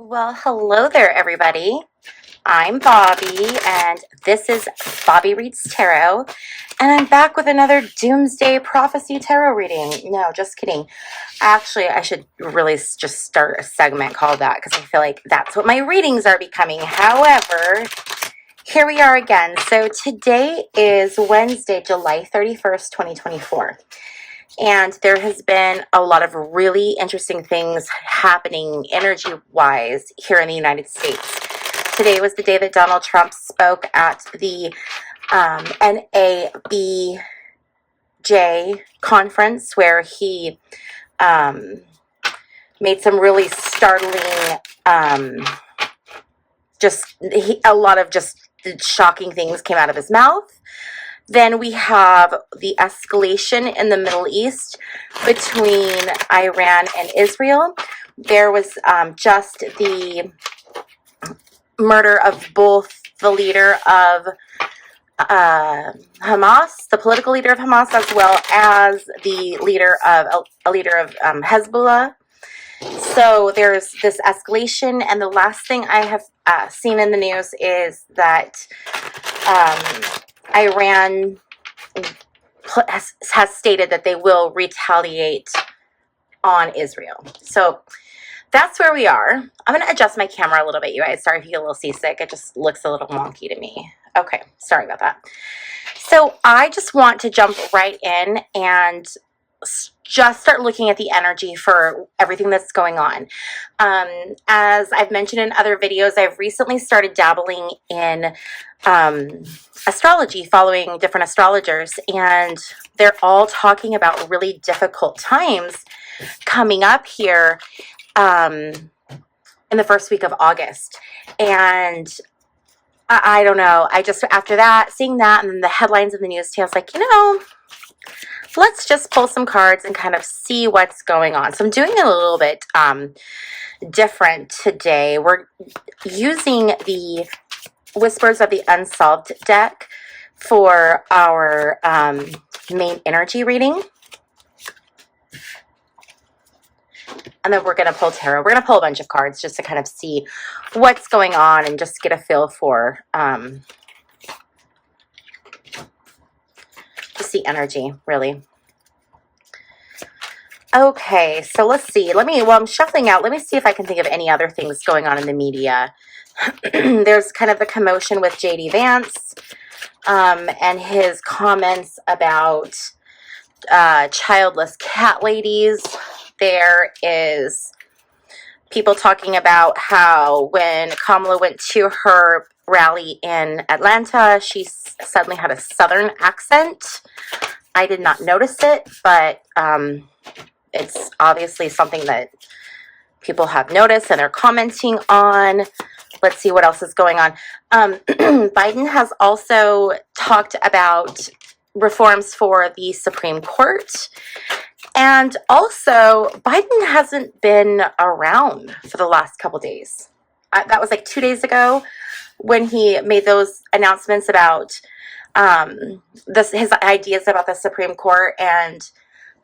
Well, hello there, everybody. I'm Bobbie, and this is Bobbie Reads Tarot, and I'm back with another Doomsday Prophecy Tarot reading. No, just kidding. Actually, I should really just start a segment called that because I feel like that's what my readings are becoming. However, here we are again. So today is Wednesday, July 31st, 2024. And there has been a lot of really interesting things happening energy-wise here in the United States. Today was the day that Donald Trump spoke at the NABJ conference, where he made some really startling, a lot of just shocking things came out of his mouth. Then we have the escalation in the Middle East between Iran and Israel. There was just the murder of both the leader of Hamas, the political leader of Hamas, as well as the leader of Hezbollah. So there's this escalation, and the last thing I have seen in the news is that Iran has stated that they will retaliate on Israel. So that's where we are. I'm going to adjust my camera a little bit, you guys. Sorry if you get a little seasick. It just looks a little wonky to me. Okay, sorry about that. So I just want to jump right in and just start looking at the energy for everything that's going on. As I've mentioned in other videos, I've recently started dabbling in astrology, following different astrologers, and they're all talking about really difficult times coming up here in the first week of August. And I don't know, I just, after that, seeing that and then the headlines in the news too, I was like, let's just pull some cards and kind of see what's going on. So I'm doing it a little bit different today. We're using the Whispers of the Unsolved deck for our main energy reading. And then we're going to pull tarot. We're going to pull a bunch of cards just to kind of see what's going on and just get a feel for just the energy, really. Okay, so let's see. While I'm shuffling out, let me see if I can think of any other things going on in the media. There's kind of the commotion with J.D. Vance and his comments about childless cat ladies. There is people talking about how when Kamala went to her rally in Atlanta, she suddenly had a Southern accent. I did not notice it, but it's obviously something that people have noticed and they're commenting on. Let's see what else is going on. Biden has also talked about reforms for the Supreme Court. And also, Biden hasn't been around for the last couple days. That was like 2 days ago when he made those announcements about his ideas about the Supreme Court. And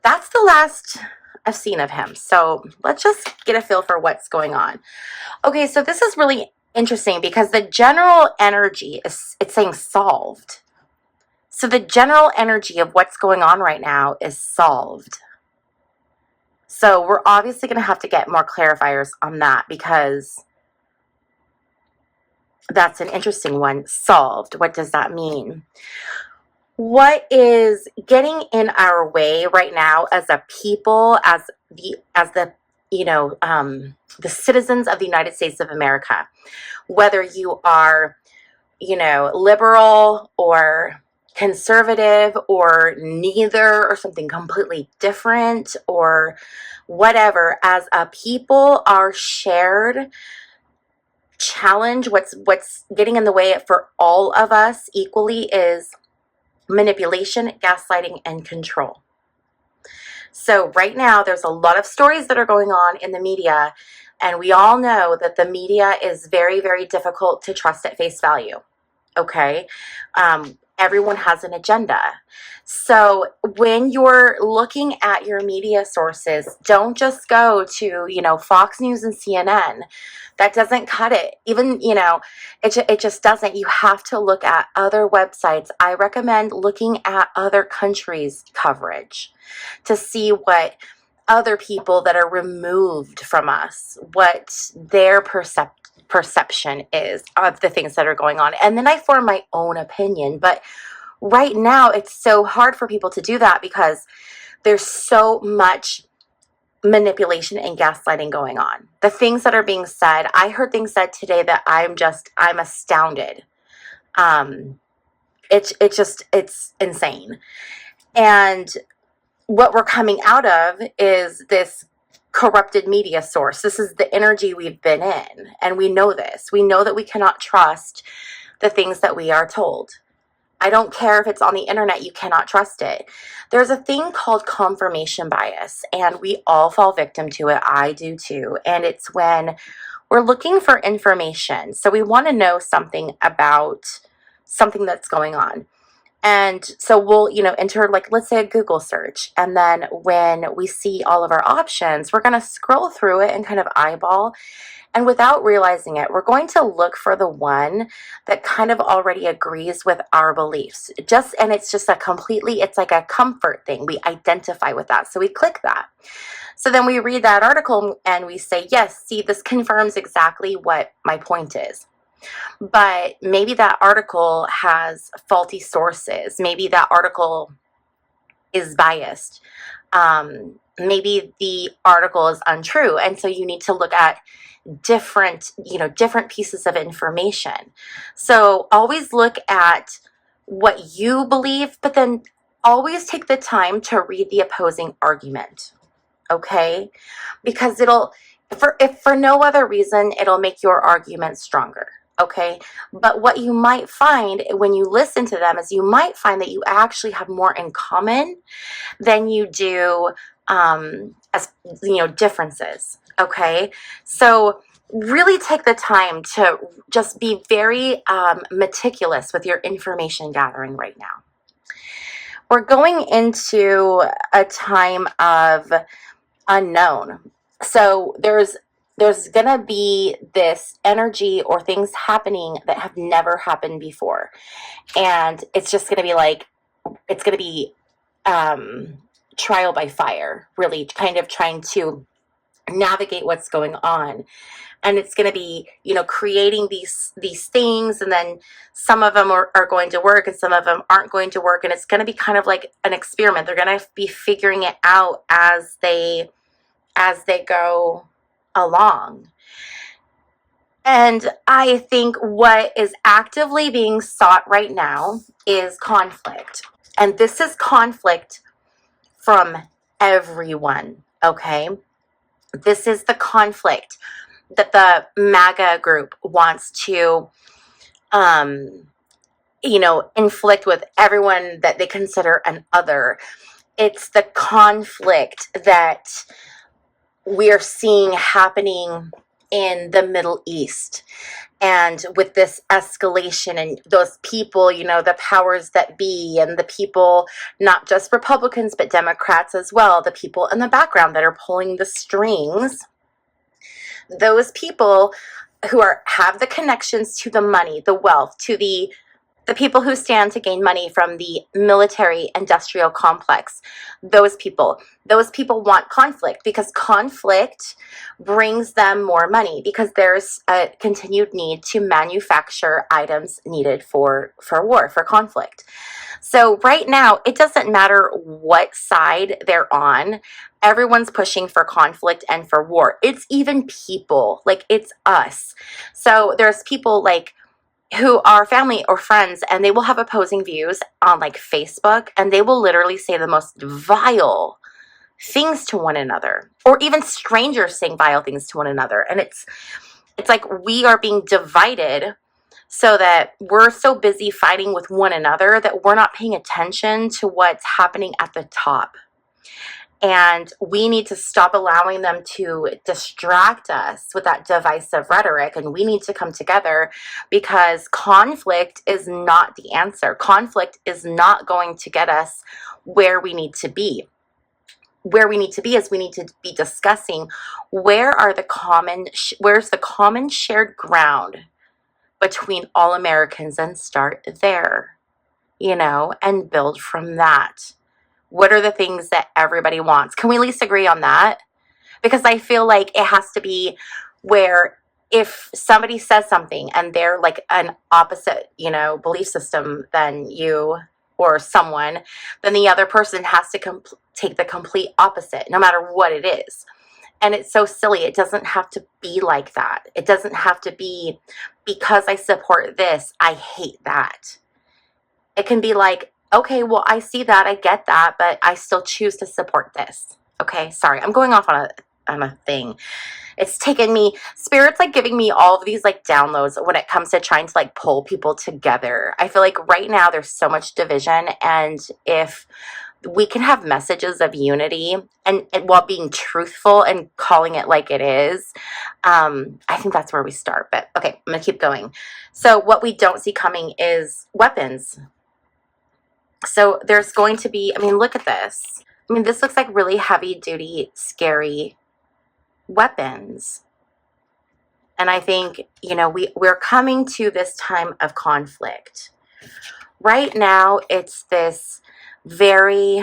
that's the last I've seen of him. So let's just get a feel for what's going on. Okay, so this is really interesting because the general energy it's saying solved. So the general energy of what's going on right now is solved. So we're obviously going to have to get more clarifiers on that because that's an interesting one. Solved. What does that mean? What is getting in our way right now as a people, as the citizens of the United States of America, whether you are, liberal or conservative or neither or something completely different or whatever, as a people, our shared challenge, what's getting in the way for all of us equally is manipulation, gaslighting, and control. So right now there's a lot of stories that are going on in the media, and we all know that the media is very, very difficult to trust at face value. Okay. everyone has an agenda. So when you're looking at your media sources, don't just go to, Fox News and CNN. That doesn't cut it. Even, it just doesn't. You have to look at other websites. I recommend looking at other countries' coverage to see what other people that are removed from us, what their perception is of the things that are going on. And then I form my own opinion. But right now, it's so hard for people to do that because there's so much manipulation and gaslighting going on. The things that are being said, I heard things said today that I'm astounded. It's insane. And what we're coming out of is this corrupted media source. This is the energy we've been in. And we know this. We know that we cannot trust the things that we are told. I don't care if it's on the internet, you cannot trust it. There's a thing called confirmation bias, and we all fall victim to it. I do too. And it's when we're looking for information. So we want to know something about something that's going on. And so we'll, enter, like, let's say a Google search. And then when we see all of our options, we're going to scroll through it and kind of eyeball. And without realizing it, we're going to look for the one that kind of already agrees with our beliefs. And it's just it's like a comfort thing. We identify with that. So we click that. So then we read that article and we say, yes, see, this confirms exactly what my point is. But maybe that article has faulty sources. Maybe that article is biased. Maybe the article is untrue. And so you need to look at different pieces of information. So always look at what you believe, but then always take the time to read the opposing argument. Okay? Because if for no other reason, it'll make your argument stronger. Okay? But what you might find when you listen to them is you might find that you actually have more in common than you do differences. Okay? So really take the time to just be very meticulous with your information gathering right now. We're going into a time of unknown. So there's going to be this energy or things happening that have never happened before. And it's just going to be trial by fire, really kind of trying to navigate what's going on. And it's going to be, creating these things, and then some of them are going to work and some of them aren't going to work. And it's going to be kind of like an experiment. They're going to be figuring it out as they go along. And I think what is actively being sought right now is conflict. And this is conflict from everyone, okay? This is the conflict that the MAGA group wants to, inflict with everyone that they consider an other. It's the conflict that we're seeing happening in the Middle East. And with this escalation and those people, the powers that be, and the people, not just Republicans, but Democrats as well, the people in the background that are pulling the strings, those people who have the connections to the money, the wealth, to the people who stand to gain money from the military industrial complex, those people want conflict, because conflict brings them more money, because there's a continued need to manufacture items needed for war, for conflict. So right now, it doesn't matter what side they're on. Everyone's pushing for conflict and for war. It's even people, like it's us. So there's people like who are family or friends, and they will have opposing views on like Facebook, and they will literally say the most vile things to one another, or even strangers saying vile things to one another. And it's like we are being divided so that we're so busy fighting with one another that we're not paying attention to what's happening at the top. And we need to stop allowing them to distract us with that divisive rhetoric. And we need to come together, because conflict is not the answer. Conflict is not going to get us where we need to be. Where we need to be is we need to be discussing where's the common shared ground between all Americans, and start there, and build from that. What are the things that everybody wants? Can we at least agree on that? Because I feel like it has to be where if somebody says something and they're like an opposite, belief system than you or someone, then the other person has to take the complete opposite, no matter what it is. And it's so silly. It doesn't have to be like that. It doesn't have to be, because I support this, I hate that. It can be like, okay, well, I see that, I get that, but I still choose to support this. Okay, sorry, I'm going off on a thing. It's taken me, Spirit's like giving me all of these like downloads when it comes to trying to like pull people together. I feel like right now there's so much division, and if we can have messages of unity and while being truthful and calling it like it is, I think that's where we start. But okay, I'm gonna keep going. So what we don't see coming is weapons. So there's going to be, look at this. This looks like really heavy duty, scary weapons. And I think, we're coming to this time of conflict. Right now, it's this very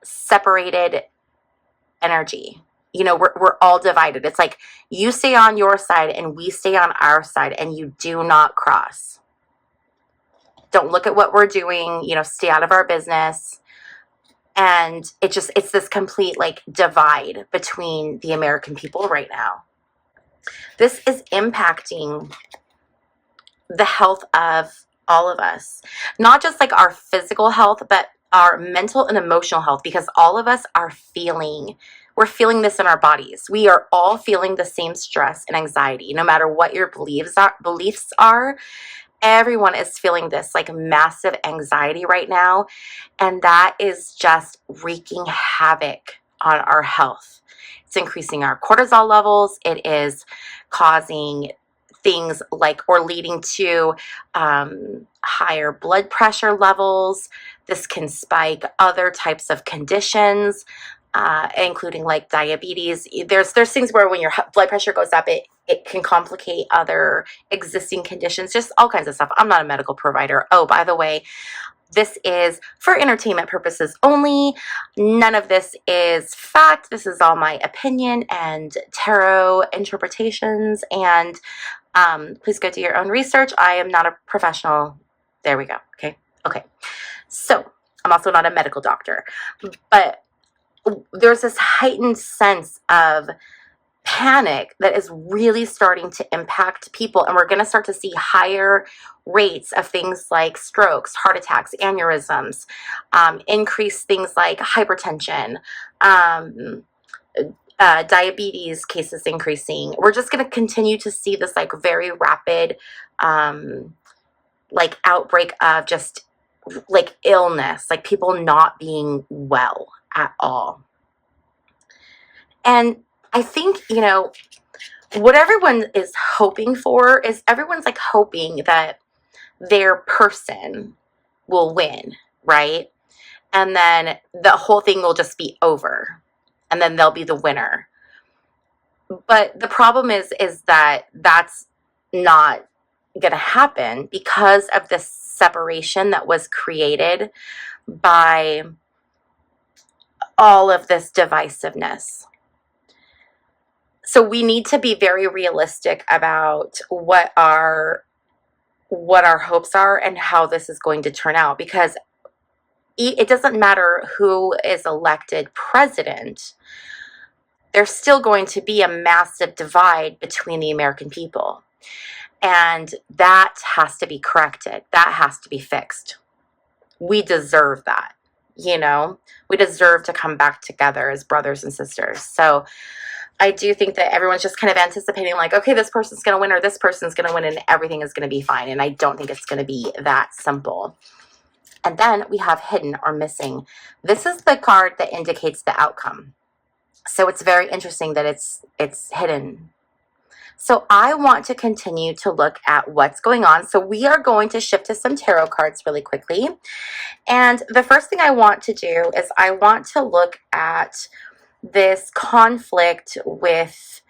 separated energy. We're all divided. It's like you stay on your side and we stay on our side, and you do not cross. Don't look at what we're doing, stay out of our business. And it's this complete like divide between the American people right now. This is impacting the health of all of us, not just like our physical health, but our mental and emotional health, because all of us we're feeling this in our bodies. We are all feeling the same stress and anxiety, no matter what your beliefs are. Everyone is feeling this like massive anxiety right now, and that is just wreaking havoc on our health. It's increasing our cortisol levels. It is causing things like, or leading to higher blood pressure levels. This can spike other types of conditions, including like diabetes. There's things where when your blood pressure goes up, it can complicate other existing conditions, just all kinds of stuff. I'm not a medical provider. Oh, by the way, this is for entertainment purposes only. None of this is fact. This is all my opinion and tarot interpretations. And please go do your own research. I am not a professional. There we go. Okay. So I'm also not a medical doctor, but there's this heightened sense of panic that is really starting to impact people, and we're going to start to see higher rates of things like strokes, heart attacks, aneurysms, increased things like hypertension, diabetes cases increasing. We're just going to continue to see this like very rapid like outbreak of just like illness, like people not being well at all. And I think, what everyone is hoping for is everyone's like hoping that their person will win, right? And then the whole thing will just be over, and then they'll be the winner. But the problem is that that's not going to happen because of this separation that was created by all of this divisiveness. So we need to be very realistic about what our hopes are and how this is going to turn out, because it doesn't matter who is elected president. There's still going to be a massive divide between the American people. And that has to be corrected. That has to be fixed. We deserve that. We deserve to come back together as brothers and sisters. So I do think that everyone's just kind of anticipating like, okay, this person's going to win or this person's going to win and everything is going to be fine. And I don't think it's going to be that simple. And then we have hidden or missing. This is the card that indicates the outcome. So it's very interesting that it's hidden. So I want to continue to look at what's going on. So we are going to shift to some tarot cards really quickly. And the first thing I want to do is I want to look at this conflict with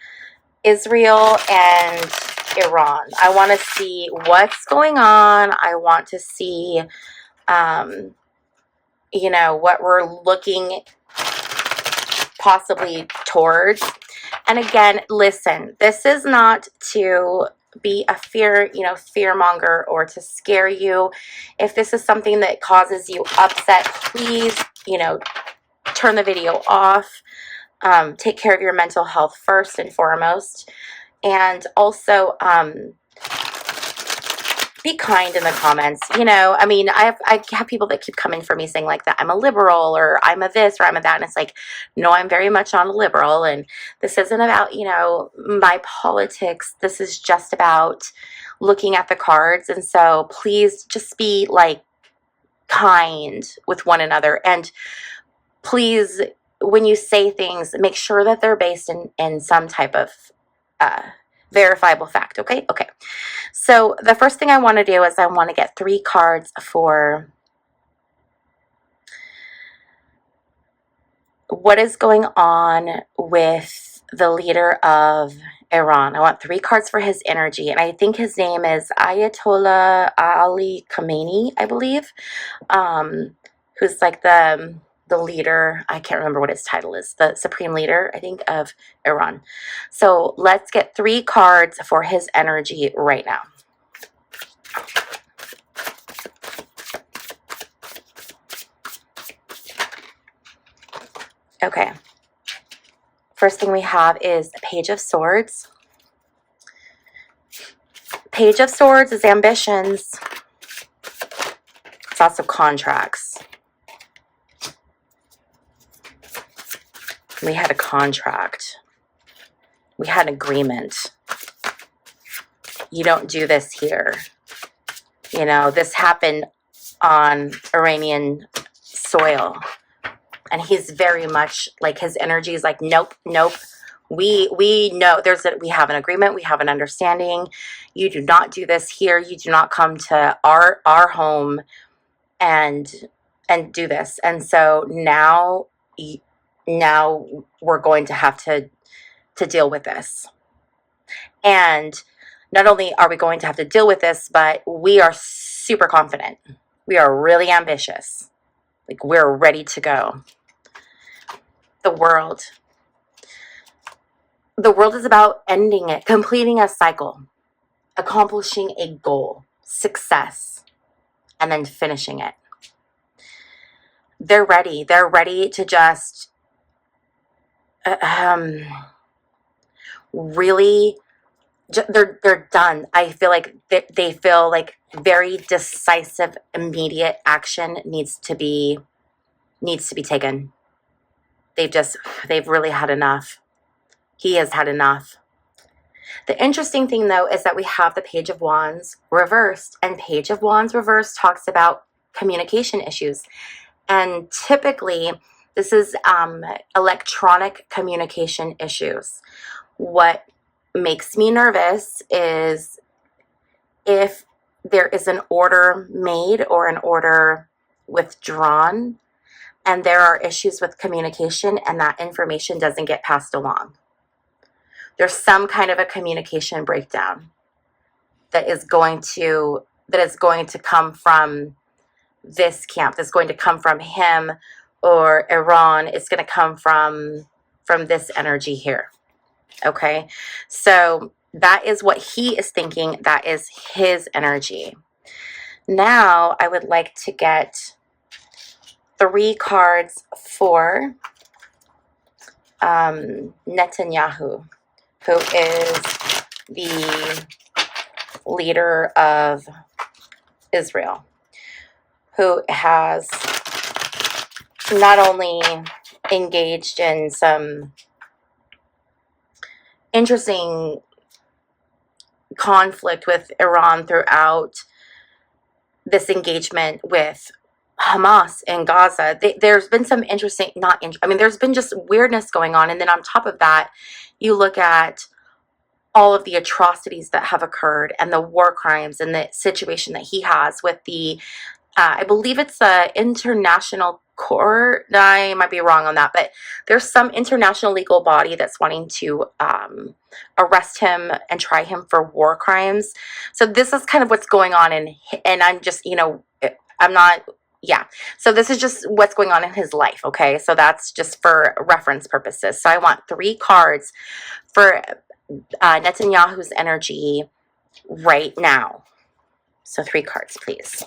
Israel and Iran. I want to see what's going on. I want to see, you know, what we're looking possibly towards. And again, listen, this is not to be a fearmonger or to scare you. If this is something that causes you upset, please, turn the video off. Take care of your mental health first and foremost. And also, be kind in the comments. I have people that keep coming for me saying like that I'm a liberal or I'm a this or I'm a that. And it's like, no, I'm very much not a liberal. And this isn't about, my politics. This is just about looking at the cards. And so please just be like kind with one another. And please, when you say things, make sure that they're based in some type of verifiable fact. Okay. So the first thing I want to do is I want to get 3 cards for what is going on with the leader of Iran. I want 3 cards for his energy. And I think his name is Ayatollah Ali Khamenei, I believe, who's like the leader. I can't remember what his title is. The supreme leader, I think, of Iran. So let's get 3 cards for his energy right now. Okay. First thing we have is Page of Swords. Page of Swords is ambitions. It's also contracts. We had a contract. We had an agreement. You don't do this here. This happened on Iranian soil. And he's very much like, his energy is like, nope. We know we have an agreement. We have an understanding. You do not do this here. You do not come to our home and do this. And so now we're going to have to deal with this. And not only are we going to have to deal with this, but we are super confident. We are really ambitious. Like, we're ready to go. The world is about ending it, completing a cycle, accomplishing a goal, success, and then finishing it. They're ready. They're ready to just really, they're done. I feel like they feel like very decisive, immediate action needs to be taken. They've really had enough. He has had enough. The interesting thing, though, is that we have the Page of Wands reversed, and Page of Wands reversed talks about communication issues. And typically, this is electronic communication issues. What makes me nervous is if there is an order made or an order withdrawn, and there are issues with communication and that information doesn't get passed along. There's some kind of a communication breakdown that is going to come from this camp, that's going to come from him or Iran. It's going to come from this energy here. Okay? So that is what he is thinking. That is his energy. Now I would like to get 3 cards for Netanyahu, who is the leader of Israel, who has not only engaged in some interesting conflict with Iran throughout this engagement with Hamas in Gaza. There's been some interesting, there's been just weirdness going on. And then on top of that, you look at all of the atrocities that have occurred and the war crimes and the situation that he has with the, I believe it's the international court. I might be wrong on that, but there's some international legal body that's wanting to arrest him and try him for war crimes. So this is kind of what's going on, and I'm just, I'm not, yeah. So this is just what's going on in his life, okay? So that's just for reference purposes. So I want 3 cards for Netanyahu's energy right now. So 3 cards, please.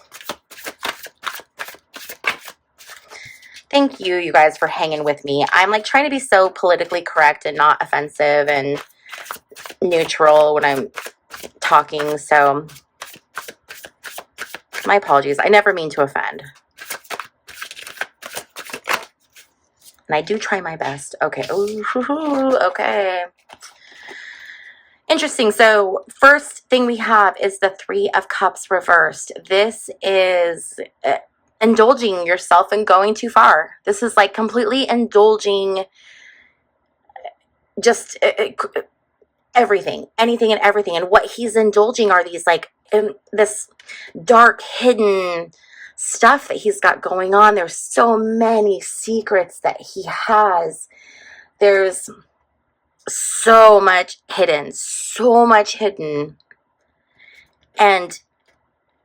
Thank you, you guys, for hanging with me. I'm like trying to be so politically correct and not offensive and neutral when I'm talking. So my apologies. I never mean to offend. And I do try my best. Okay. Ooh, okay. Interesting. So first thing we have is the 3 of Cups reversed. This is indulging yourself and going too far. This is like completely indulging just everything, anything and everything. And what he's indulging are these like this dark hidden stuff that he's got going on. There's so many secrets that he has. There's so much hidden. And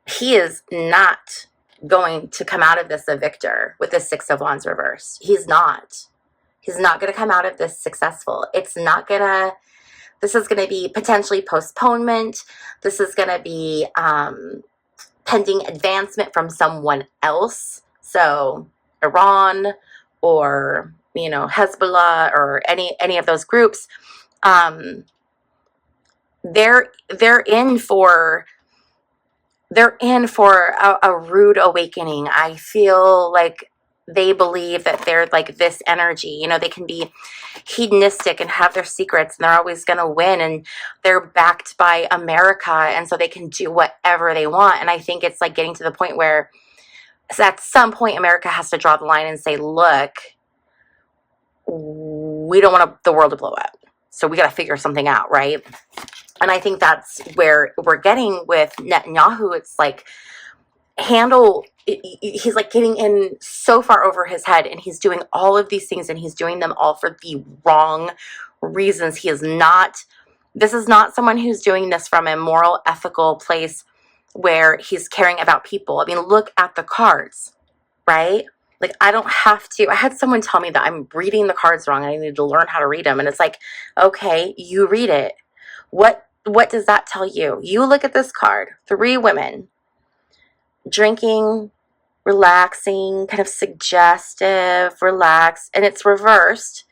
he is not going to come out of this a victor with the 6 of Wands reversed. He's not going to come out of this successful. This is going to be potentially postponement. This is going to be pending advancement from someone else. So Iran or, Hezbollah or any of those groups. They're in for a rude awakening. I feel like they believe that they're like this energy. They can be hedonistic and have their secrets, and they're always going to win, and they're backed by America, and so they can do whatever they want. And I think it's like getting to the point where at some point America has to draw the line and say, look, we don't want the world to blow up, so we got to figure something out, right? And I think that's where we're getting with Netanyahu. It's like he's like getting in so far over his head, and he's doing all of these things, and he's doing them all for the wrong reasons. This is not someone who's doing this from a moral, ethical place where he's caring about people. I mean, look at the cards, right? Like, I don't have to. I had someone tell me that I'm reading the cards wrong and I need to learn how to read them. And it's like, okay, you read it. What does that tell you? You look at this card, 3 women, drinking, relaxing, kind of suggestive, relaxed, and it's reversed.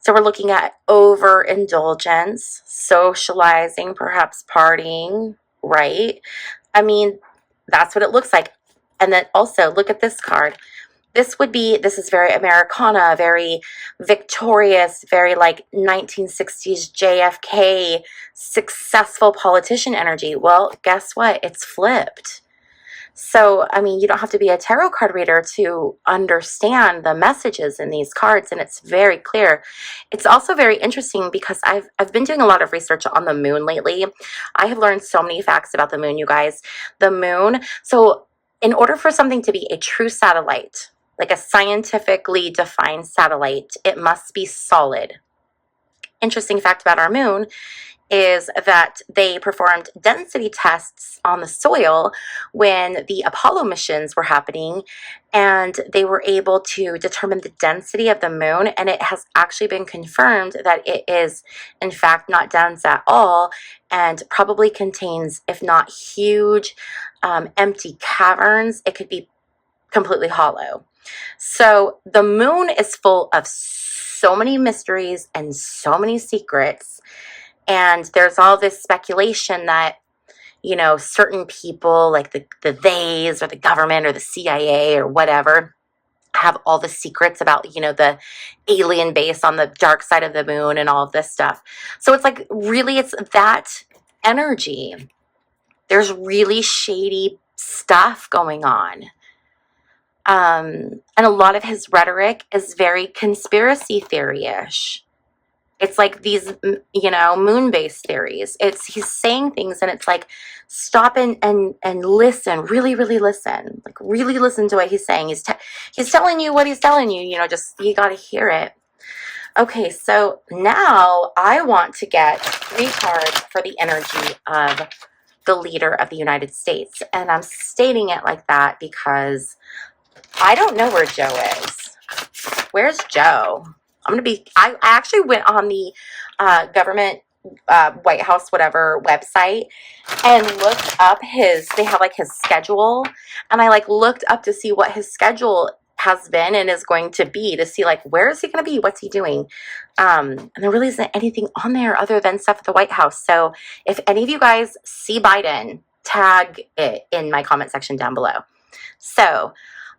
So we're looking at overindulgence, socializing, perhaps partying, right? I mean, that's what it looks like. And then also look at this card. This is very Americana, very victorious, very like 1960s JFK, successful politician energy. Well, guess what? It's flipped. So, I mean, you don't have to be a tarot card reader to understand the messages in these cards, and it's very clear. It's also very interesting because I've been doing a lot of research on the moon lately. I have learned so many facts about the moon, you guys. The moon, so in order for something to be a true satellite, like a scientifically defined satellite, it must be solid. Interesting fact about our moon is that they performed density tests on the soil when the Apollo missions were happening, and they were able to determine the density of the moon, and it has actually been confirmed that it is in fact not dense at all and probably contains, if not huge, empty caverns. It could be completely hollow. So the moon is full of so many mysteries and so many secrets. And there's all this speculation that, certain people like the theys or the government or the CIA or whatever have all the secrets about, the alien base on the dark side of the moon and all of this stuff. So it's like, really, it's that energy. There's really shady stuff going on. And a lot of his rhetoric is very conspiracy theory-ish. It's like these, moon-based theories. He's saying things and it's like, stop and listen, really, really listen. Like, really listen to what he's saying. He's telling you what he's telling you, just, you got to hear it. Okay, so now I want to get 3 cards for the energy of the leader of the United States. And I'm stating it like that because I don't know where Joe is. Where's Joe? I actually went on the government, White House, whatever website and looked up they have like his schedule. And I like looked up to see what his schedule has been and is going to be, to see like, where is he going to be? What's he doing? And there really isn't anything on there other than stuff at the White House. So if any of you guys see Biden, tag it in my comment section down below. So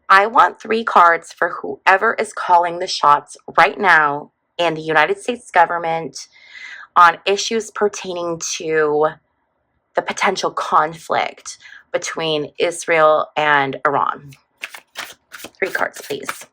I want 3 cards for whoever is calling the shots right now in the United States government on issues pertaining to the potential conflict between Israel and Iran. 3 cards, please.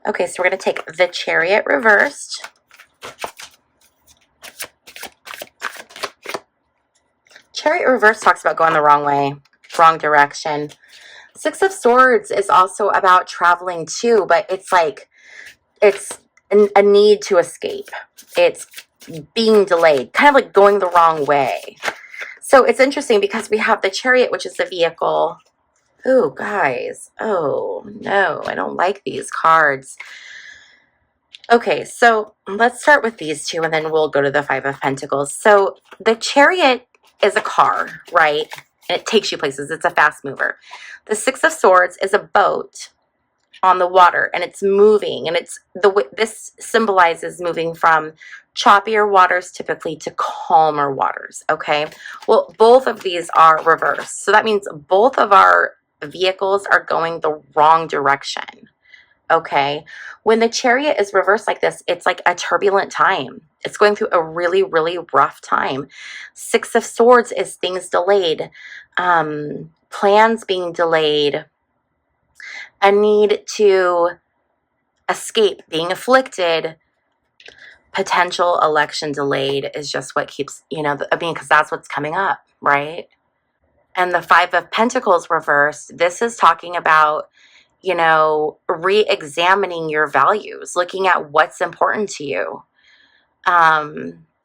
Okay, so we're going to take the Chariot reversed. Chariot reversed talks about going the wrong way, wrong direction. 6 of Swords is also about traveling too, but it's like, it's a need to escape. It's being delayed, kind of like going the wrong way. So it's interesting because we have the Chariot, which is the vehicle. Oh, guys. Oh, no, I don't like these cards. Okay, so let's start with these 2 and then we'll go to the 5 of Pentacles. So the Chariot is a car, right? And it takes you places. It's a fast mover. The 6 of Swords is a boat on the water and it's moving, and this symbolizes moving from choppier waters typically to calmer waters. Okay, well, both of these are reversed, so that means both of our vehicles are going the wrong direction. Okay, when the Chariot is reversed like this, it's like a turbulent time. It's going through a really, really rough time. 6 of Swords is things delayed, plans being delayed, a need to escape, being afflicted, potential election delayed is just what keeps, because that's what's coming up, right? And the 5 of Pentacles reversed, this is talking about, re-examining your values, looking at what's important to you.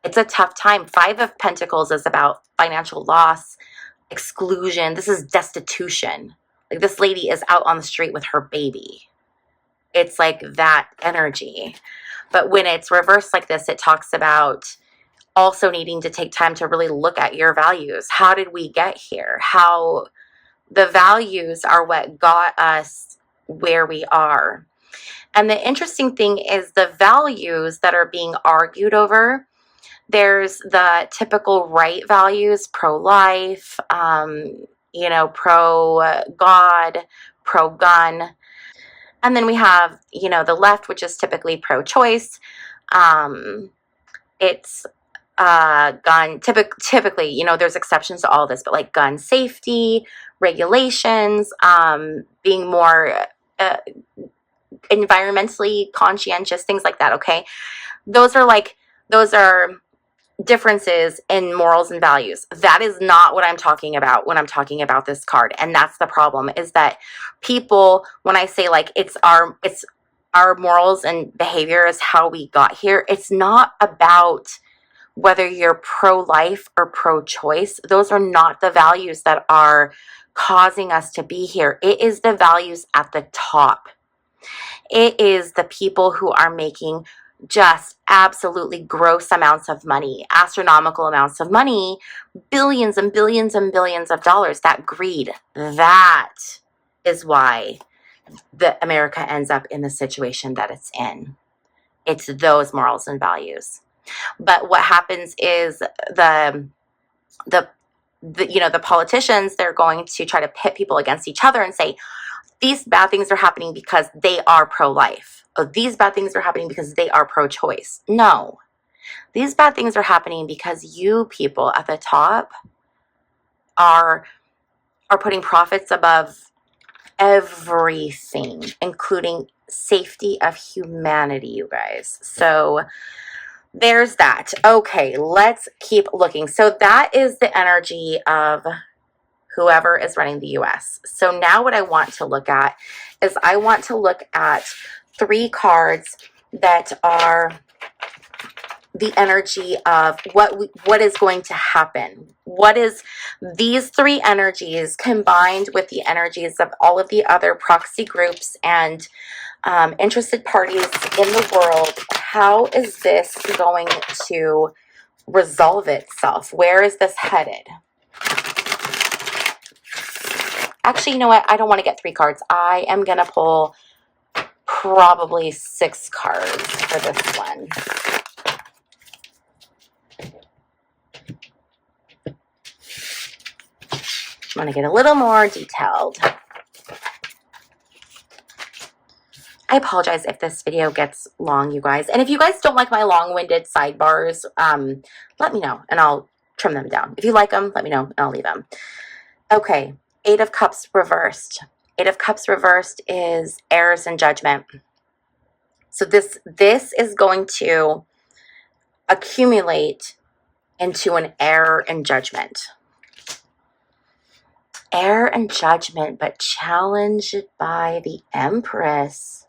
It's a tough time. 5 of Pentacles is about financial loss, exclusion. This is destitution. Like, this lady is out on the street with her baby. It's like that energy. But when it's reversed like this, it talks about also needing to take time to really look at your values. How did we get here? How the values are what got us where we are. And the interesting thing is the values that are being argued over, there's the typical right values, pro-life, pro-God, pro-gun. And then we have, the left, which is typically pro-choice. It's gun, typically, there's exceptions to all this, but like gun safety, regulations, being more environmentally conscientious, things like that, okay? Those are differences in morals and values. That is not what I'm talking about when I'm talking about this card. And that's the problem, is that people, when I say like it's our morals and behavior is how we got here, it's not about whether you're pro-life or pro-choice. Those are not the values that are causing us to be here. It is the values at the top. It is the people who are making just absolutely gross amounts of money, astronomical amounts of money, billions and billions and billions of dollars. That greed, that is why America ends up in the situation that it's in. It's those morals and values. But what happens is the the politicians, they're going to try to pit people against each other and say, these bad things are happening because they are pro-life. Oh, these bad things are happening because they are pro-choice. No. These bad things are happening because you people at the top are putting profits above everything, including safety of humanity, you guys. So there's that. Okay, let's keep looking. So that is the energy of whoever is running the US. So now what I want to look at is I want to look at 3 cards that are the energy of what is going to happen. What is these 3 energies combined with the energies of all of the other proxy groups and interested parties in the world? How is this going to resolve itself? Where is this headed? Actually, you know what? I don't want to get 3 cards. I am going to pull probably 6 cards for this one. I'm going to get a little more detailed. I apologize if this video gets long, you guys. And if you guys don't like my long-winded sidebars, let me know and I'll trim them down. If you like them, let me know and I'll leave them. Okay, 8 of Cups reversed. 8 of Cups reversed is errors and judgment. So this is going to accumulate into an error and judgment. Error and judgment, but challenged by the Empress.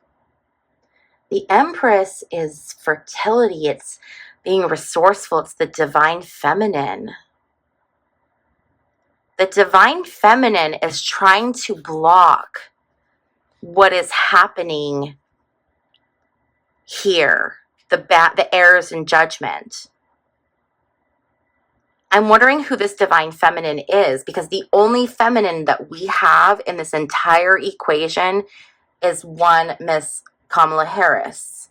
The Empress is fertility. It's being resourceful. It's the divine feminine. The divine feminine is trying to block what is happening here, the errors and judgment. I'm wondering who this divine feminine is, because the only feminine that we have in this entire equation is one Miss Kamala Harris.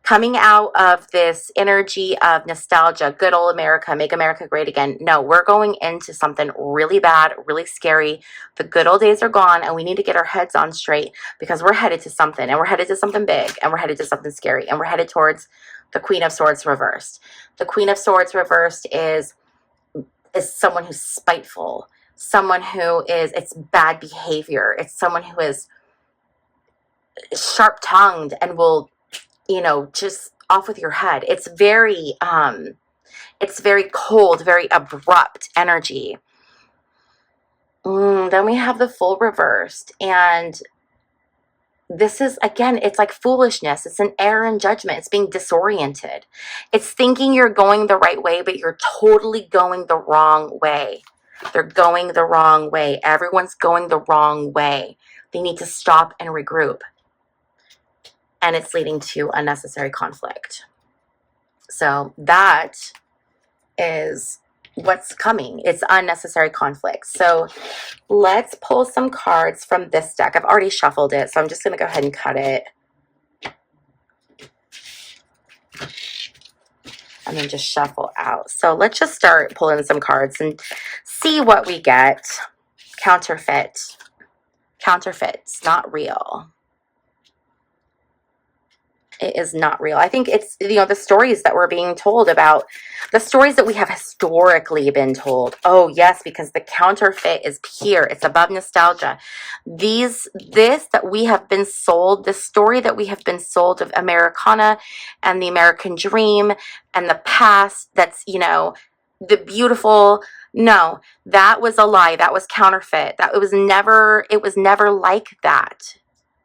Coming out of this energy of nostalgia, good old America, make America great again. No, we're going into something really bad, really scary. The good old days are gone and we need to get our heads on straight, because we're headed to something, and we're headed to something big, and we're headed to something scary, and we're headed towards the Queen of Swords reversed. The Queen of Swords reversed is someone who's spiteful, someone who is, it's bad behavior. It's someone who is sharp-tongued and will, you know, just off with your head. It's very cold, very abrupt energy. Then we have the Fool reversed, and this is, again, it's like foolishness. It's an error in judgment. It's being disoriented. It's thinking you're going the right way, but you're totally going the wrong way. They're going the wrong way. Everyone's going the wrong way. They need to stop and regroup. And it's leading to unnecessary conflict. So that is what's coming. It's unnecessary conflict. So let's pull some cards from this deck. I've already shuffled it, so I'm just going to go ahead and cut it. And then just shuffle out. So let's just start pulling some cards and see what we get. Counterfeit. Counterfeit's not real. It is not real. I think it's, you know, the stories that we're being told about, the stories that we have historically been told. Oh, yes, because the counterfeit is pure. It's above nostalgia. This that we have been sold, the story that we have been sold of Americana and the American dream and the past, that's, you know, the beautiful, no, that was a lie. That was counterfeit. That it was never like that.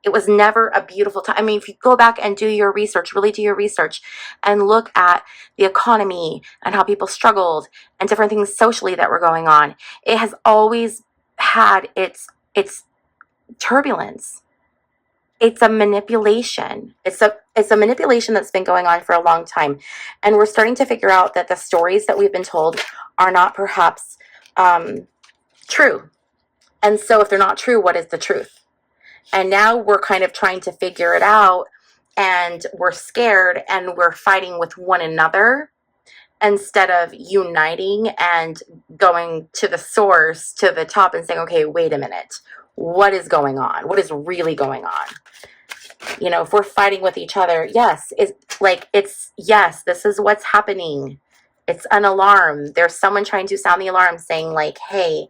It was never a beautiful time. I mean, if you go back and do your research, really do your research, and look at the economy and how people struggled and different things socially that were going on, it has always had its turbulence. It's a manipulation. It's a manipulation that's been going on for a long time. And we're starting to figure out that the stories that we've been told are not perhaps true. And so if they're not true, what is the truth? And now we're kind of trying to figure it out, and we're scared, and we're fighting with one another. instead of uniting and going to the source, to the top, and saying, okay, wait a minute, what is going on? What is really going on? You know, if we're fighting with each other, yes, yes, this is what's happening. It's an alarm. There's someone trying to sound the alarm saying like, hey,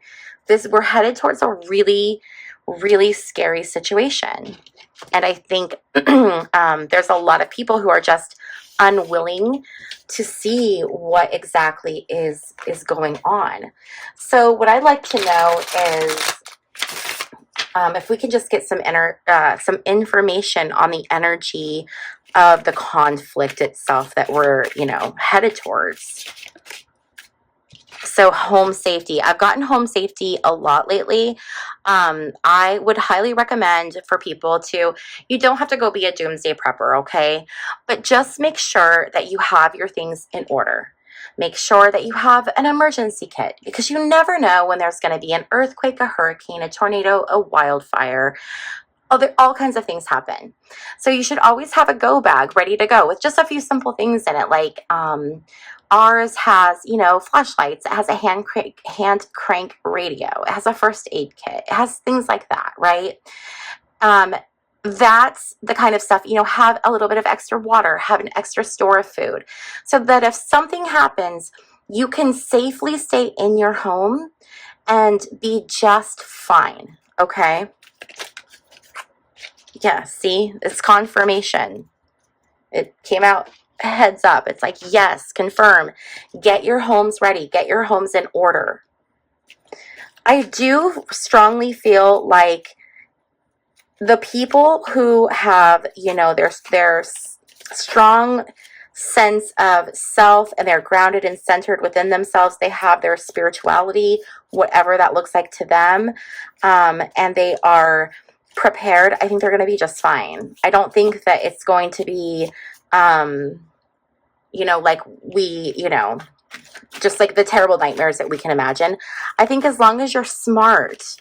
we're headed towards a really, really scary situation. And I think there's a lot of people who are just unwilling to see what exactly is going on. So what I'd like to know is if we can just get some information on the energy of the conflict itself that we're, you know, headed towards. So home safety. I've gotten home safety a lot lately. I would highly recommend for people to, you don't have to go be a doomsday prepper, okay? But just make sure that you have your things in order. Make sure that you have an emergency kit, because you never know when there's going to be an earthquake, a hurricane, a tornado, a wildfire. All kinds of things happen. So you should always have a go bag ready to go with just a few simple things in it. Like ours has, you know, flashlights. It has a hand crank radio. It has a first aid kit. It has things like that, right? That's the kind of stuff, you know, have a little bit of extra water, have an extra store of food, so that if something happens, you can safely stay in your home and be just fine, okay? Yeah, see, it's confirmation. It came out heads up. It's like, yes, confirm. Get your homes ready. Get your homes in order. I do strongly feel like the people who have, you know, their strong sense of self, and they're grounded and centered within themselves, they have their spirituality, whatever that looks like to them, and they are prepared, I think they're going to be just fine. I don't think that it's going to be, you know, like just like the terrible nightmares that we can imagine. I think as long as you're smart.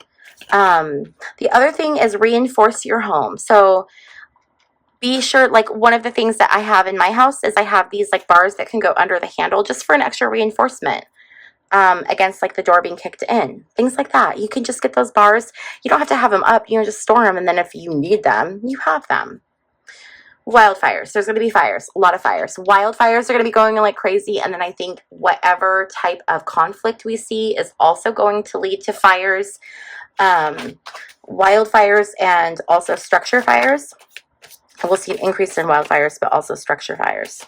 The other thing is reinforce your home. So be sure, like one of the things that I have in my house is I have these like bars that can go under the handle just for an extra reinforcement against like the door being kicked in. Things like that. You can just get those bars. You don't have to have them up. You know, just store them, and then if you need them, you have them. Wildfires. There's going to be fires. A lot of fires. Wildfires are going to be going like crazy. And then I think whatever type of conflict we see is also going to lead to fires. Wildfires and also structure fires. We'll see an increase in wildfires, but also structure fires.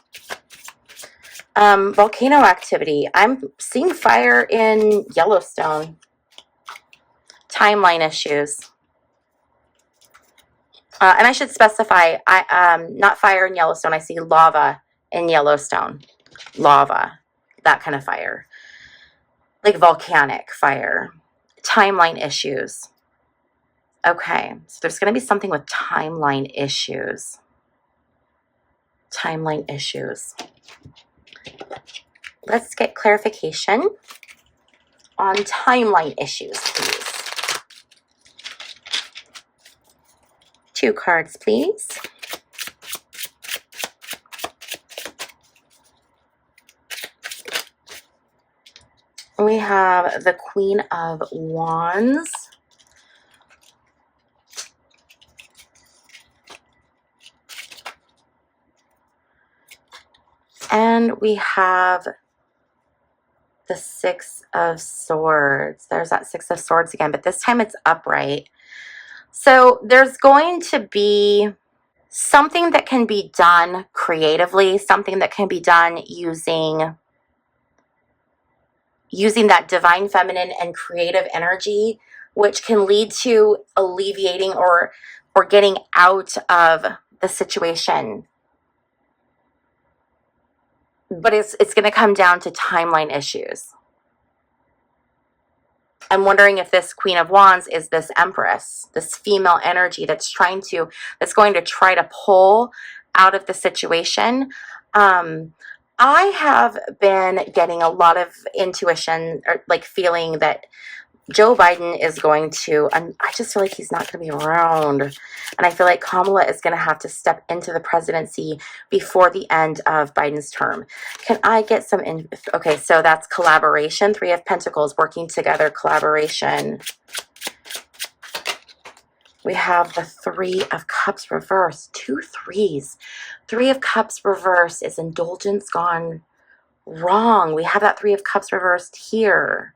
Volcano activity. I'm seeing fire in Yellowstone. Timeline issues. And I should specify, not fire in Yellowstone. I see lava in Yellowstone. Lava. That kind of fire. Like volcanic fire. Timeline issues. Okay, so there's going to be something with timeline issues. Timeline issues. Let's get clarification on timeline issues, please. 2 cards, please. We have the Queen of Wands. And we have the 6 of Swords. There's that 6 of Swords again, but this time it's upright. So there's going to be something that can be done creatively, something that can be done using that divine feminine and creative energy, which can lead to alleviating or getting out of the situation. But it's going to come down to timeline issues. I'm wondering if this Queen of Wands is this Empress, this female energy that's going to try to pull out of the situation. I have been getting a lot of intuition, or like feeling that Joe Biden is going to, and I just feel like he's not going to be around. And I feel like Kamala is going to have to step into the presidency before the end of Biden's term. Can I get some, okay, so that's collaboration. Three of Pentacles, working together, collaboration. We have the Three of Cups reversed. 2 3s. Three of Cups reversed is indulgence gone wrong. We have that Three of Cups reversed here.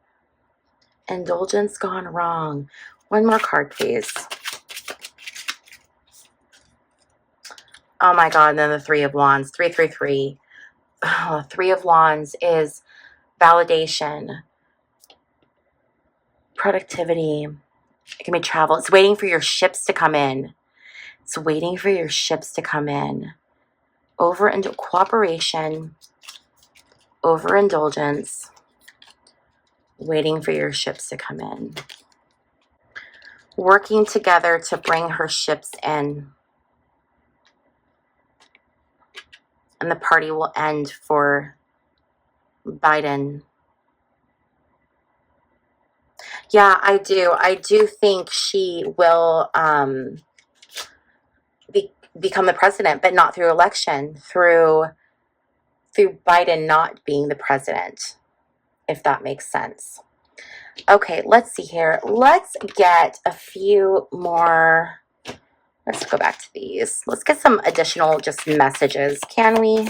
Indulgence gone wrong. One more card, please. Oh my God, and then the Three of Wands. 3 3 3. Oh, Three of Wands is validation, productivity. It can be travel. It's waiting for your ships to come in. It's waiting for your ships to come in. Cooperation, overindulgence, waiting for your ships to come in. Working together to bring her ships in. And the party will end for Biden. Yeah, I do. I do think she will become the president, but not through election, through Biden not being the president, if that makes sense. Okay, let's see here. Let's get a few more. Let's go back to these. Let's get some additional just messages. Can we?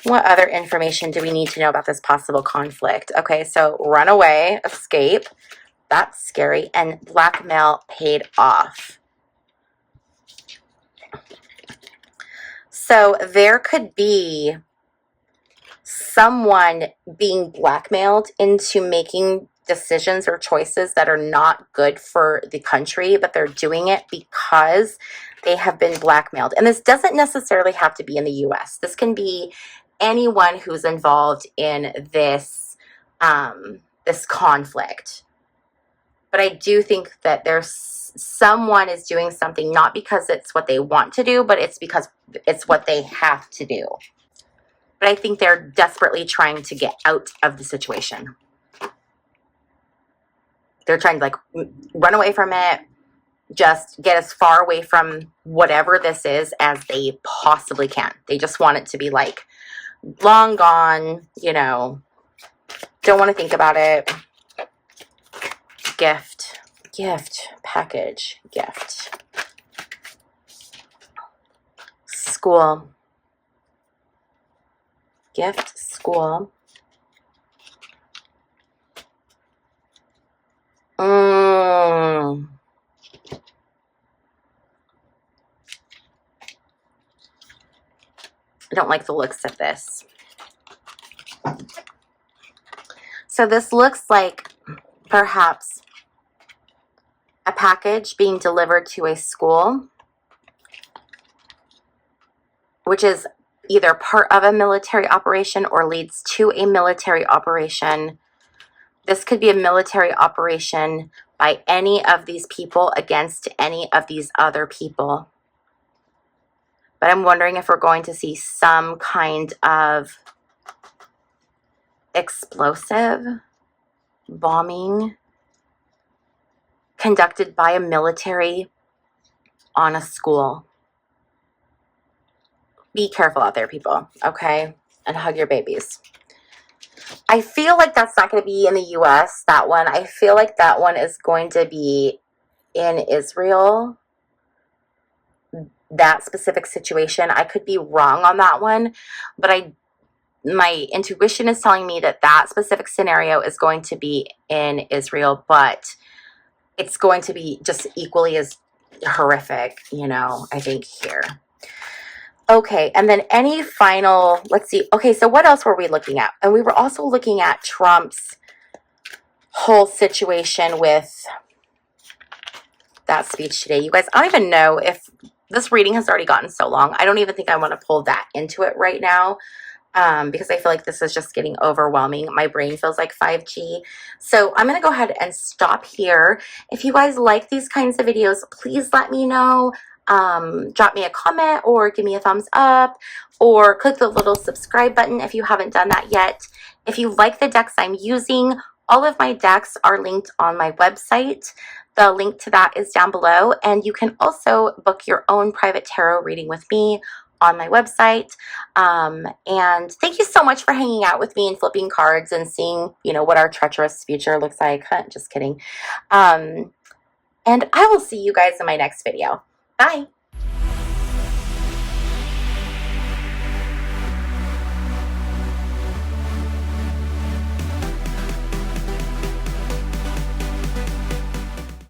What other information do we need to know about this possible conflict? Okay, so runaway, escape. That's scary. And blackmail paid off. So there could be someone being blackmailed into making decisions or choices that are not good for the country, but they're doing it because they have been blackmailed. And this doesn't necessarily have to be in the US. This can be anyone who's involved in this this conflict. But I do think that there's someone is doing something not because it's what they want to do, but it's because it's what they have to do. But I think they're desperately trying to get out of the situation. They're trying to like run away from it, just get as far away from whatever this is as they possibly can. They just want it to be like long gone, you know, don't want to think about it. Gift, package, gift. School. Gift, school. I don't like the looks of this. So this looks like perhaps a package being delivered to a school, which is either part of a military operation or leads to a military operation. This could be a military operation by any of these people against any of these other people. But I'm wondering if we're going to see some kind of explosive bombing conducted by a military on a school. Be careful out there, people, okay? And hug your babies. I feel like that's not going to be in the US, that one. I feel like that one is going to be in Israel. That specific situation. I could be wrong on that one, but my intuition is telling me that that specific scenario is going to be in Israel, but it's going to be just equally as horrific, you know, I think here. Okay, and then any final, let's see. Okay, so what else were we looking at? And we were also looking at Trump's whole situation with that speech today. You guys, I don't even know if this reading has already gotten so long. I don't even think I want to pull that into it right now. Because I feel like this is just getting overwhelming. My brain feels like 5G. So I'm going to go ahead and stop here. If you guys like these kinds of videos, please let me know. Drop me a comment or give me a thumbs up or click the little subscribe button if you haven't done that yet. If you like the decks I'm using, All of my decks are linked on my website. The link to that is down below, and you can also book your own private tarot reading with me on my website. And thank you so much for hanging out with me and flipping cards and seeing, you know, what our treacherous future looks like. Just kidding. And I will see you guys in my next video. Bye.